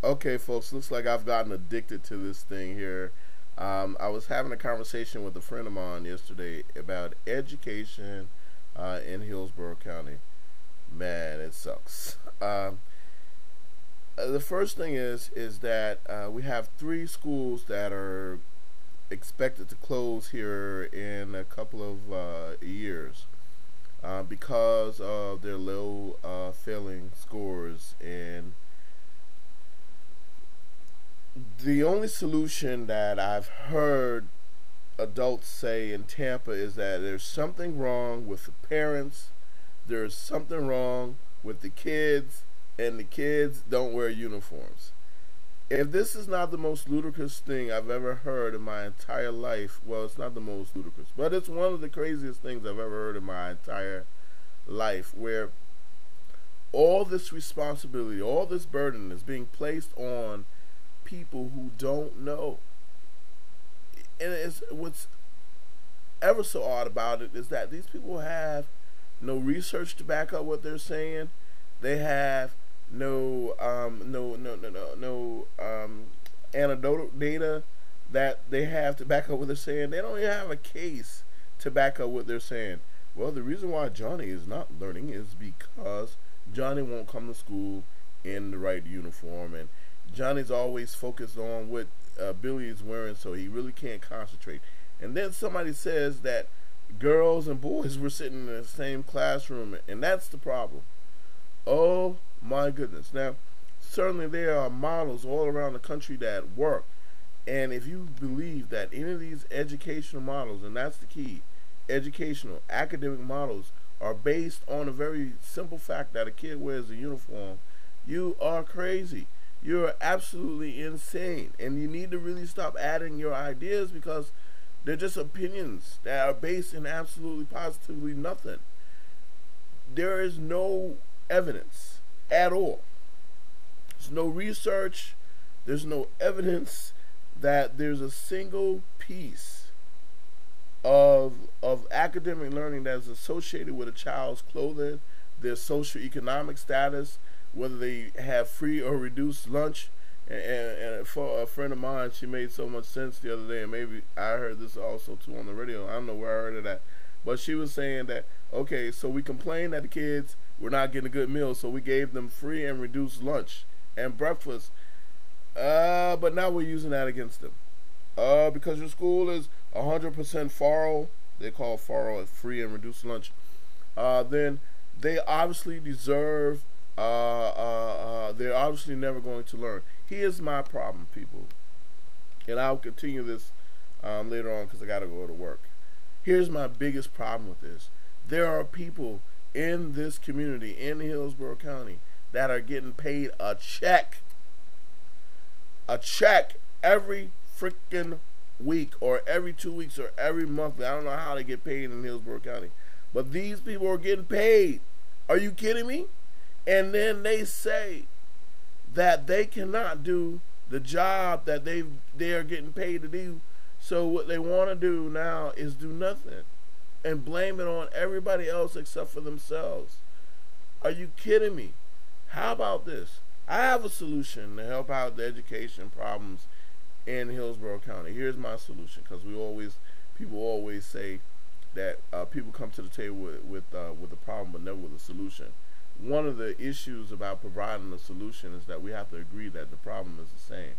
Okay, folks, looks like I've gotten addicted to this thing here. I was having a conversation with a friend of mine yesterday about education in Hillsborough County. Man, it sucks. The first thing is that we have three schools that are expected to close here in a couple of years because of their low failing scores. And the only solution that I've heard adults say in Tampa is that there's something wrong with the parents, there's something wrong with the kids, and the kids don't wear uniforms. If this is not the most ludicrous thing I've ever heard in my entire life, well, it's not the most ludicrous, but it's one of the craziest things I've ever heard in my entire life, where all this responsibility, all this burden is being placed on people who don't know. And it's what's ever so odd about it is that these people have no research to back up what they're saying. They have no anecdotal data that they have to back up what they're saying. They don't even have a case to back up what they're saying. Well, the reason why Johnny is not learning is because Johnny won't come to school in the right uniform, and Johnny's always focused on what Billy is wearing, so he really can't concentrate. And then somebody says that girls and boys were sitting in the same classroom, and that's the problem. Oh my goodness. Now, certainly there are models all around the country that work. And if you believe that any of these educational models, and that's the key, educational, academic models are based on a very simple fact that a kid wears a uniform, you are crazy. You're absolutely insane. And you need to really stop adding your ideas because they're just opinions that are based in absolutely positively nothing. There is no evidence at all. There's no research. There's no evidence that there's a single piece of academic learning that is associated with a child's clothing, their socioeconomic status, whether they have free or reduced lunch. And for a friend of mine, she made so much sense the other day, and maybe I heard this also too on the radio. I don't know where I heard it at, but she was saying that, okay, so we complained that the kids were not getting a good meal, so we gave them free and reduced lunch and breakfast, but now we're using that against them. Because your school is 100% FARO, they call FARO a free and reduced lunch, then they obviously deserve, they're obviously never going to learn. Here's my problem, people, and I'll continue this later on because I got to go to work. Here's my biggest problem with this. There are people in this community, in Hillsborough County, that are getting paid a check every freaking week or every 2 weeks or every month. I don't know how they get paid in Hillsborough County, but these people are getting paid. Are you kidding me? And then they say that they cannot do the job that they are getting paid to do. So what they want to do now is do nothing and blame it on everybody else except for themselves. Are you kidding me? How about this? I have a solution to help out the education problems in Hillsborough County. Here's my solution, because people always say that people come to the table with a problem but never with a solution. One of the issues about providing a solution is that we have to agree that the problem is the same.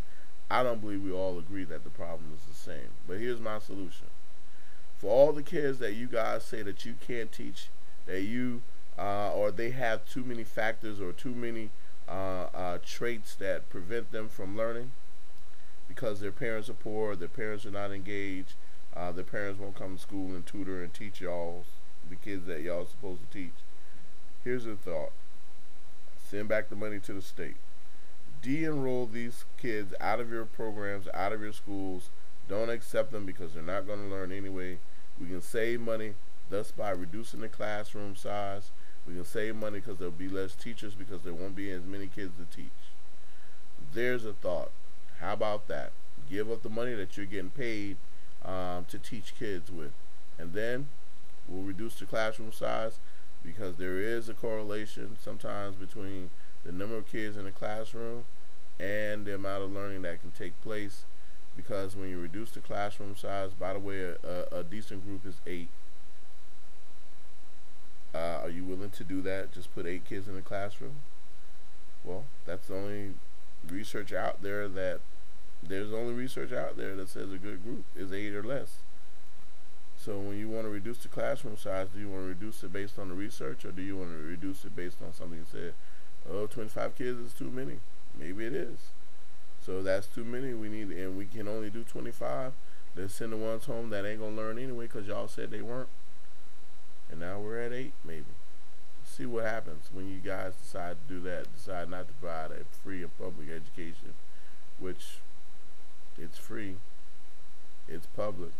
I don't believe we all agree that the problem is the same. But here's my solution. For all the kids that you guys say that you can't teach, that you or they have too many factors or too many traits that prevent them from learning because their parents are poor, their parents are not engaged, their parents won't come to school and tutor and teach y'all, the kids that y'all are supposed to teach. Here's the thought. Send back the money to the state. De-enroll these kids out of your programs, out of your schools. Don't accept them because they're not going to learn anyway. We can save money thus by reducing the classroom size. We can save money because there'll be less teachers because there won't be as many kids to teach. There's a thought. How about that? Give up the money that you're getting paid to teach kids with. And then we'll reduce the classroom size, because there is a correlation sometimes between the number of kids in the classroom and the amount of learning that can take place. Because when you reduce the classroom size, by the way, a decent group is 8. Are you willing to do that? Just put 8 kids in the classroom? Well, that's the only research out there that there's only research out there that says a good group is 8 or less. So when you want to reduce the classroom size, do you want to reduce it based on the research, or do you want to reduce it based on something that said, oh, 25 kids is too many? Maybe it is. So that's too many. We need, and we can only do 25. Let's send the ones home that ain't gonna learn anyway because y'all said they weren't. And now we're at 8, maybe. See what happens when you guys decide to do that. Decide not to provide a free and public education, which it's free, it's public.